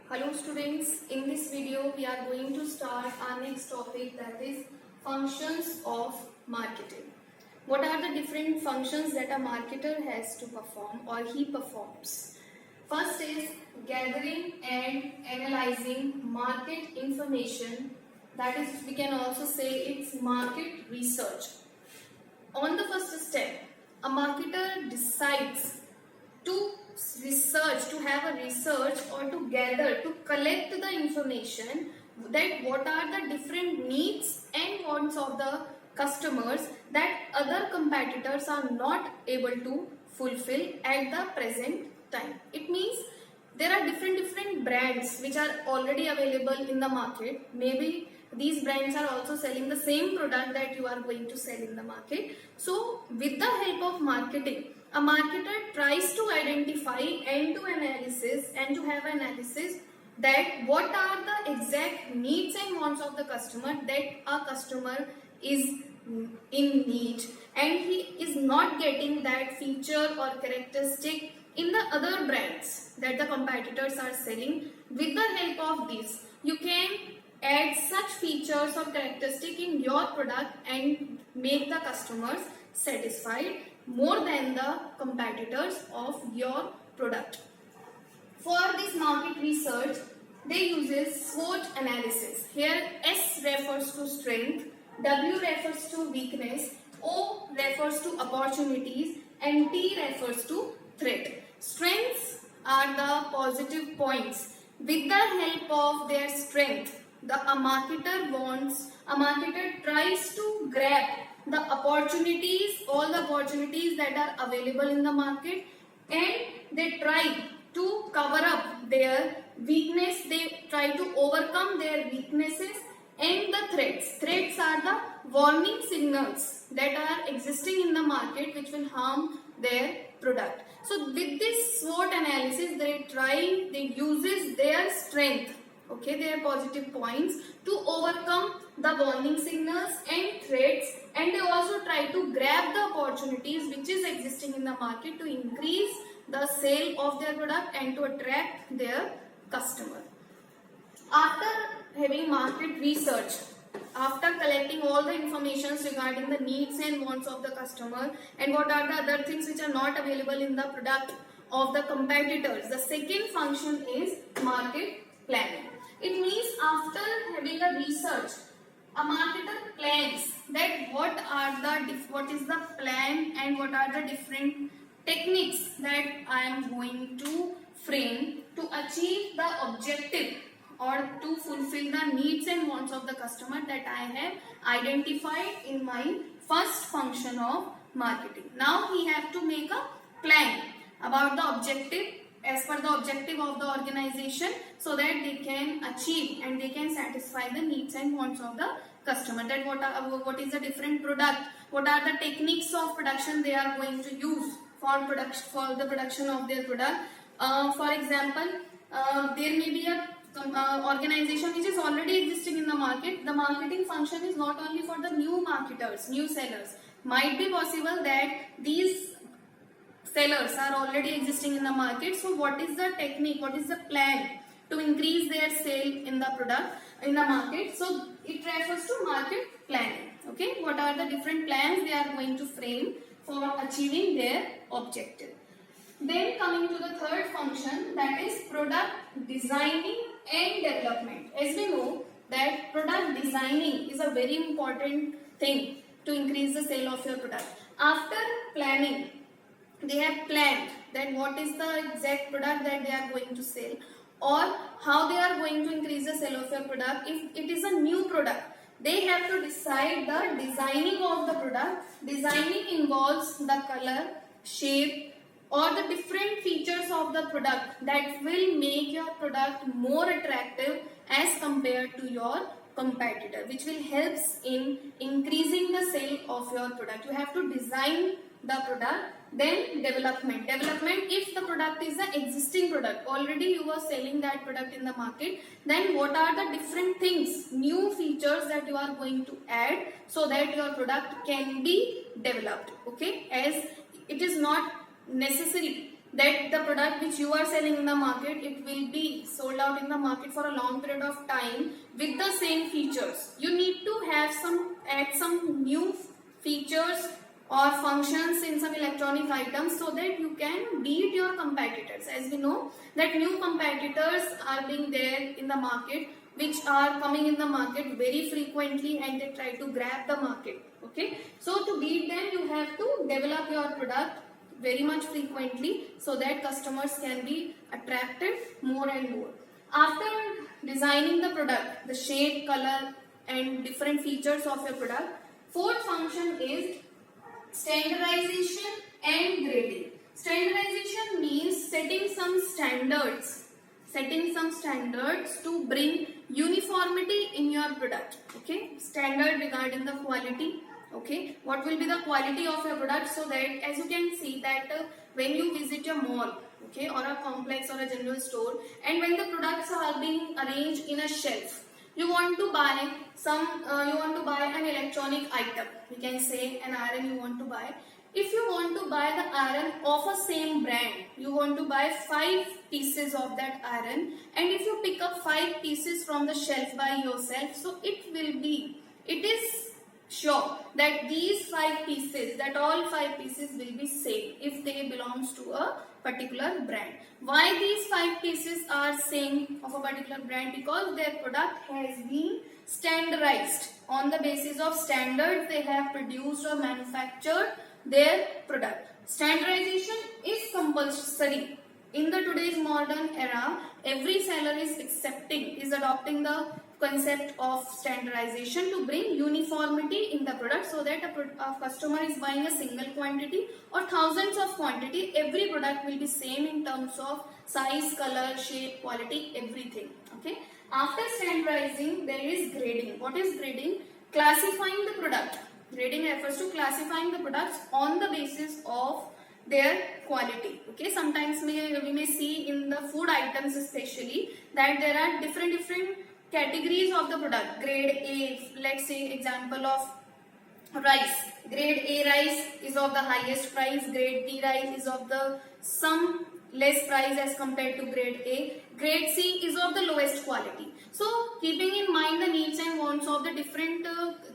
Hello students, in this video we are going to start our next topic, that is functions of marketing. What are the different functions that a marketer has to perform or he performs? First is gathering and analyzing market information, that is we can also say it's market research. On the first step, a marketer decides to to have a research or to gather, to collect the information that what are the different needs and wants of the customers that other competitors are not able to fulfill at the present time. It means there are different brands which are already available in the market. Maybe these brands are also selling the same product that you are going to sell in the market. So with the help of marketing, a marketer tries to identify and to analysis and to have analysis that what are the exact needs and wants of the customer that a customer is in need and he is not getting that feature or characteristic in the other brands that the competitors are selling. With the help of this, you can add such features or characteristic in your product and make the customers satisfied more than the competitors of your product. For this market research, they uses SWOT analysis. Here S refers to strength, W refers to weakness, O refers to opportunities and T refers to threat. Strengths are the positive points. With the help of their strength, a marketer tries to grab the opportunities, all the opportunities that are available in the market, and they try to cover up their weakness, they try to overcome their weaknesses and the threats. Threats are the warning signals that are existing in the market which will harm their product. So with this SWOT analysis, they uses their strength, okay, their positive points to overcome the warning signals and threats, and they also try to grab the opportunities which is existing in the market to increase the sale of their product and to attract their customer. After having market research, after collecting all the information regarding the needs and wants of the customer and what are the other things which are not available in the product of the competitors, the second function is market planning. It means after having a research, a marketer plans that what is the plan and what are the different techniques that I am going to frame to achieve the objective or to fulfill the needs and wants of the customer that I have identified in my first function of marketing. Now he have to make a plan about the objective as per the objective of the organization so that they can achieve and they can satisfy the needs and wants of the customer. That what is the different product, what are the techniques of production they are going to use for the production of their product. For example, there may be a organization which is already existing in the market. The marketing function is not only for the new marketers, new sellers. Might be possible that these sellers are already existing in the market. So what is the technique, what is the plan to increase their sale in the product, in the market? So it refers to market planning. Okay, what are the different plans they are going to frame for achieving their objective. Then coming to the third function, that is product designing and development. As we know that product designing is a very important thing to increase the sale of your product. After planning, they have planned that what is the exact product that they are going to sell or how they are going to increase the sale of your product. If it is a new product, they have to decide the designing of the product. Designing involves the color, shape or the different features of the product that will make your product more attractive as compared to your competitor, which will help in increasing the sale of your product. You have to design the product. Then development. If the product is an existing product, already you were selling that product in the market, then what are the different things, new features that you are going to add so that your product can be developed. Okay, as it is not necessary that the product which you are selling in the market, it will be sold out in the market for a long period of time with the same features. You need to have add some new features or functions in some electronic items so that you can beat your competitors. As we know that new competitors are being there in the market, which are coming in the market very frequently, and they try to grab the market. Okay, so to beat them you have to develop your product very much frequently so that customers can be attracted more and more. After designing the product, the shape, color and different features of your product, fourth function is standardization and grading. Standardization means setting some standards to bring uniformity in your product. Okay, standard regarding the quality. Okay, what will be the quality of your product, so that as you can see that when you visit a mall, okay, or a complex or a general store, and when the products are being arranged in a shelf, you want to buy an electronic item, we can say an iron you want to buy. If you want to buy the iron of a same brand, you want to buy 5 pieces of that iron, and if you pick up 5 pieces from the shelf by yourself, so it is sure that all 5 pieces will be same if they belongs to a particular brand. Why these 5 pieces are same of a particular brand? Because their product has been standardized on the basis of standards they have produced or manufactured their product. Standardization is compulsory. In the today's modern era, every seller is adopting the concept of standardization to bring uniformity in the product, so that a customer is buying a single quantity or thousands of quantity, every product will be same in terms of size, color, shape, quality, everything. Okay. After standardizing, there is grading. What is grading? Classifying the product. Grading refers to classifying the products on the basis of their quality. Okay, sometimes we may see in the food items especially that there are different categories of the product. Grade A, let's say example of rice. Grade A rice is of the highest price, grade B rice is of the some less price as compared to grade A, grade C is of the lowest quality. So keeping in mind the needs and wants of the different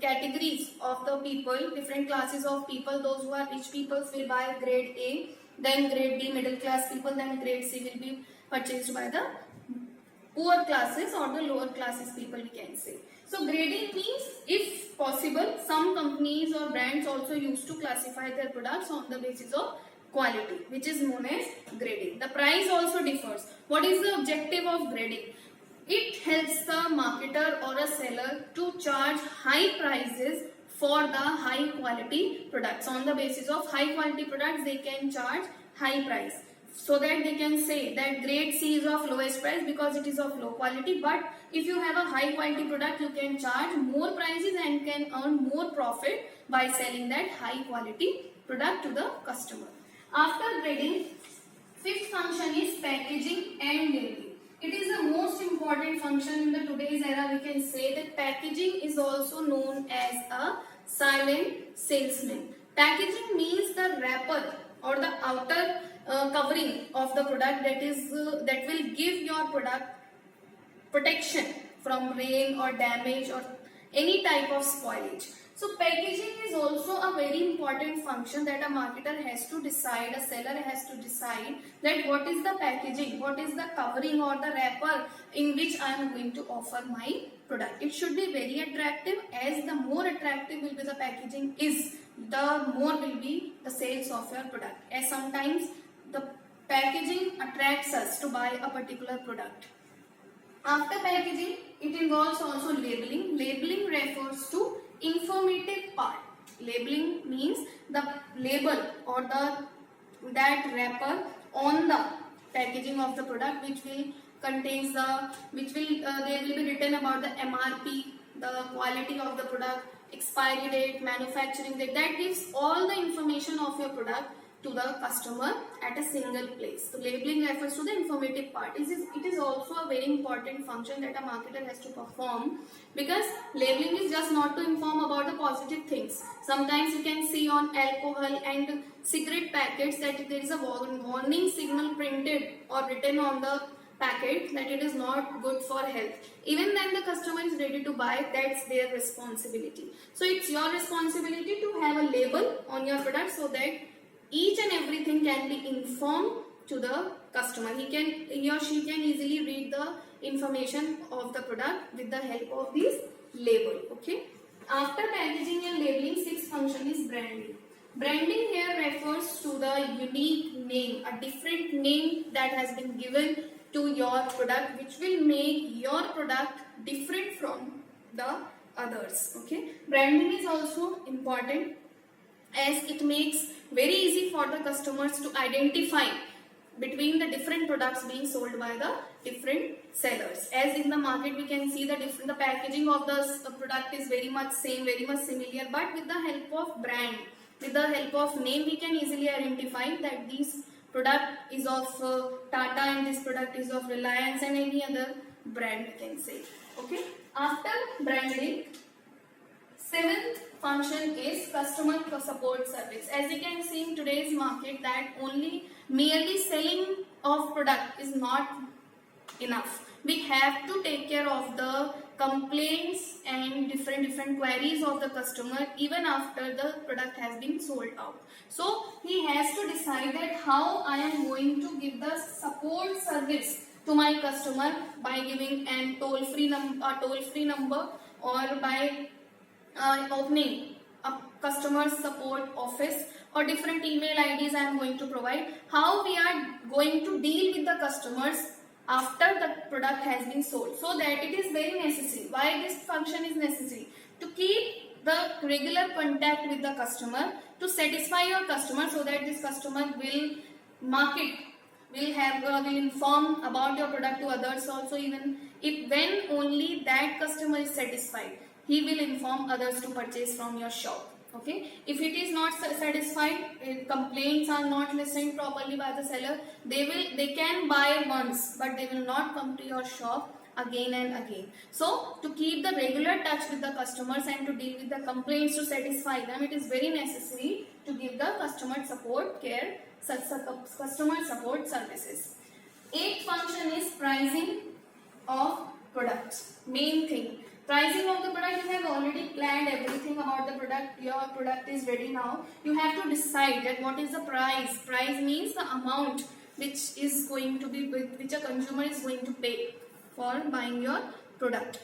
categories of the people, different classes of people, those who are rich people will buy grade A, then grade B middle class people, then grade C will be purchased by the poor classes or the lower classes people, we can say. So grading means, if possible, some companies or brands also used to classify their products on the basis of quality, which is known as grading. The price also differs. What is the objective of grading? It helps the marketer or a seller to charge high prices for the high quality products. On the basis of high quality products, they can charge high price, so that they can say that grade C is of lowest price because it is of low quality. But if you have a high quality product, you can charge more prices and can earn more profit by selling that high quality product to the customer. After grading, fifth function is packaging and labeling. It is the most important function in the today's era. We can say that packaging is also known as a silent salesman. Packaging means the wrapper or the outer covering of the product that will give your product protection from rain or damage or any type of spoilage. So packaging is also a very important function that a marketer has to decide, a seller has to decide that what is the packaging, what is the covering or the wrapper in which I am going to offer my product. It should be very attractive. As the more attractive will be the packaging is, the more will be the sales of your product. As sometimes the packaging attracts us to buy a particular product. After packaging, it involves also labeling. Labeling refers to informative part. Labeling means the label or that wrapper on the packaging of the product, which will contains there will be written about the MRP, the quality of the product, expiry date, manufacturing date. That gives all the information of your product to the customer at a single place. So labeling refers to the informative part. It is also a very important function that a marketer has to perform, because labeling is just not to inform about the positive things. Sometimes you can see on alcohol and cigarette packets that there is a warning signal printed or written on the packet that it is not good for health. Even then the customer is ready to buy, that's their responsibility. So it's your responsibility to have a label on your product so that each and everything can be informed to the customer. He or she can easily read the information of the product with the help of this label. Okay. After packaging and labeling, sixth function is branding. Branding here refers to the unique name, a different name that has been given to your product, which will make your product different from the others. Okay. Branding is also important as it makes very easy for the customers to identify between the different products being sold by the different sellers. As in the market we can see the packaging of the product is very much same, very much similar, but with the help of brand, with the help of name, we can easily identify that this product is of Tata and this product is of Reliance and any other brand we can say. Okay. After branding, seventh function is customer support service. As you can see in today's market that only merely selling of product is not enough. We have to take care of the complaints and different queries of the customer even after the product has been sold out. So he has to decide that how I am going to give the support service to my customer by giving a toll-free number or by opening a customer support office or different email IDs I am going to provide. How we are going to deal with the customers after the product has been sold, so that it is very necessary. Why this function is necessary? To keep the regular contact with the customer, to satisfy your customer, so that this customer will will inform about your product to others also. Even if when only that customer is satisfied, he will inform others to purchase from your shop. Okay. If it is not satisfied, complaints are not listened properly by the seller, they can buy once, but they will not come to your shop again and again. So to keep the regular touch with the customers and to deal with the complaints, to satisfy them, it is very necessary to give the customer support care, customer support services. Eighth function is pricing of products. Main thing. Pricing of the product, you have already planned everything about the product. Your product is ready now. You have to decide that what is the price. Price means the amount which is going to be, which a consumer is going to pay for buying your product.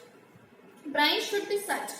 Price should be such,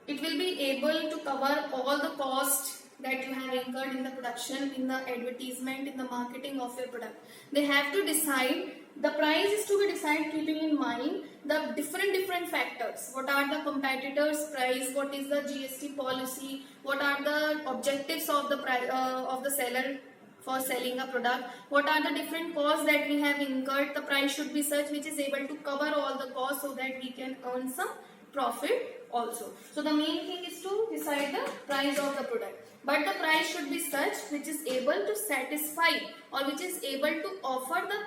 it will be able to cover all the cost that you have incurred in the production, in the advertisement, in the marketing of your product. They have to decide, the price is to be decided keeping in mind the different factors. What are the competitors' price? What is the GST policy? What are the objectives of the seller for selling a product? What are the different costs that we have incurred? The price should be such which is able to cover all the costs so that we can earn some profit also. So the main thing is to decide the price of the product. But the price should be such which is able to satisfy or which is able to offer the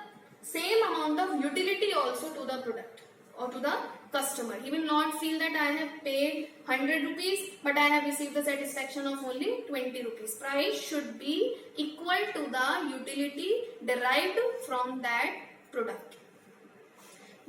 same amount of utility also to the product or to the customer. He will not feel that I have paid 100 rupees but I have received the satisfaction of only 20 rupees. Price should be equal to the utility derived from that product.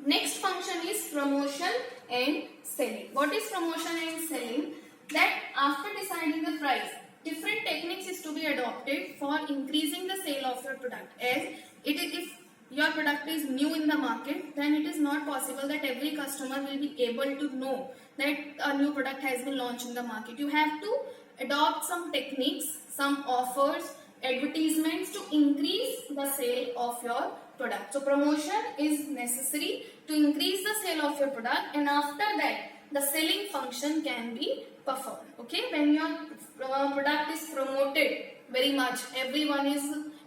Next function is promotion and selling. What is promotion and selling? That after deciding the price, different techniques is to be adopted for increasing the sale of your product. As if your product is new in the market, then it is not possible that every customer will be able to know that a new product has been launched in the market. You have to adopt some techniques, some offers, advertisements to increase the sale of your product. So promotion is necessary to increase the sale of your product, and after that the selling function can be performed. Okay, when your product is promoted very much, everyone is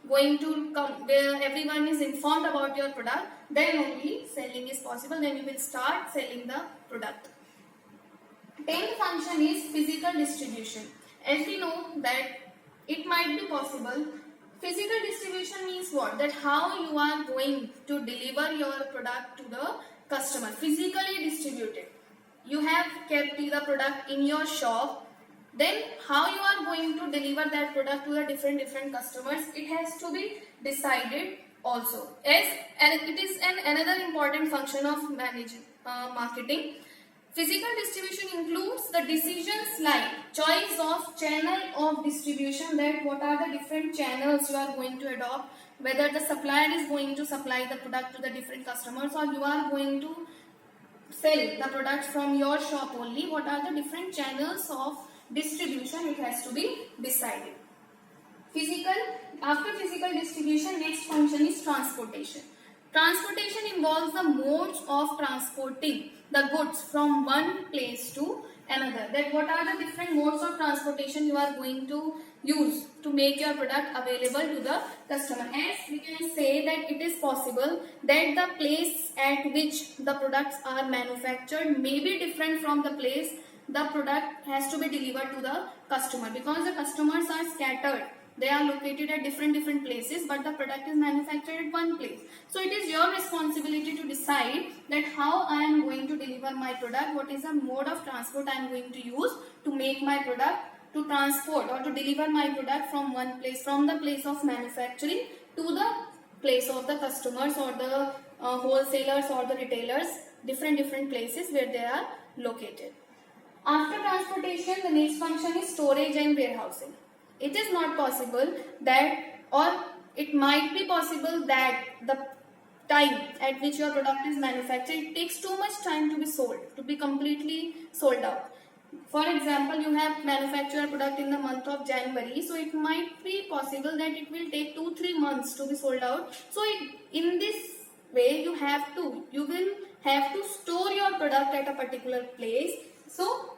going to come, everyone is informed about your product, then only selling is possible. Then you will start selling the product. 10th function is physical distribution. As we know that it might be possible Physical distribution means what? That how you are going to deliver your product to the customer. Physically distributed. You have kept the product in your shop. Then how you are going to deliver that product to the different customers, it has to be decided also. As and it is another important function of marketing. Physical distribution includes the decisions like choice of channel of distribution, that what are the different channels you are going to adopt, whether the supplier is going to supply the product to the different customers or you are going to sell the product from your shop only. What are the different channels of distribution, it has to be decided. After physical distribution, next function is transportation. Transportation involves the modes of transporting the goods from one place to another. That what are the different modes of transportation you are going to use to make your product available to the customer. As we can say that it is possible that the place at which the products are manufactured may be different from the place the product has to be delivered to the customer, because the customers are scattered. They are located at different places, but the product is manufactured at one place. So it is your responsibility to decide that how I am going to deliver my product, what is the mode of transport I am going to use to make my product, to transport or to deliver my product from one place, from the place of manufacturing to the place of the customers or the wholesalers or the retailers, different places where they are located. After transportation, the next function is storage and warehousing. It is not possible that, or it might be possible that the time at which your product is manufactured, it takes too much time to be sold, to be completely sold out. For example, you have manufactured a product in the month of January, so it might be possible that it will take 2-3 months to be sold out. So in this way, you will have to store your product at a particular place. So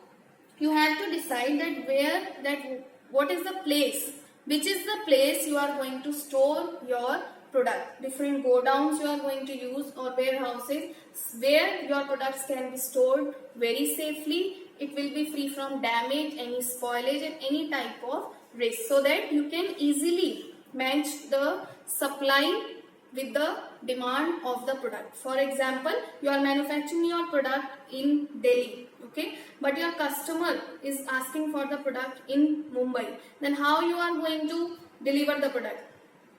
you have to decide that what is the place, which is the place you are going to store your product. Different godowns you are going to use or warehouses where your products can be stored very safely. It will be free from damage, any spoilage and any type of risk, so that you can easily match the supply with the demand of the product. For example, you are manufacturing your product in Delhi, okay, but your customer is asking for the product in Mumbai. Then how you are going to deliver the product?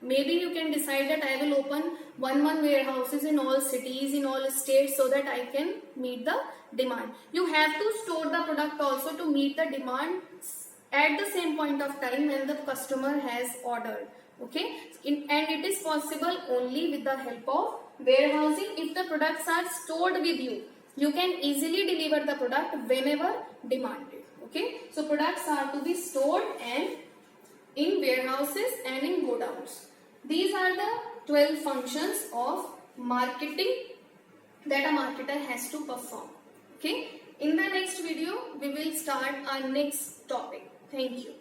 Maybe you can decide that I will open one warehouses in all cities, in all states, so that I can meet the demand. You have to store the product also to meet the demand at the same point of time when the customer has ordered. Okay, and it is possible only with the help of warehousing. If the products are stored with you, you can easily deliver the product whenever demanded. Okay, so products are to be stored and in warehouses and in godowns. These are the 12 functions of marketing that a marketer has to perform. Okay, in the next video we will start our next topic. Thank you.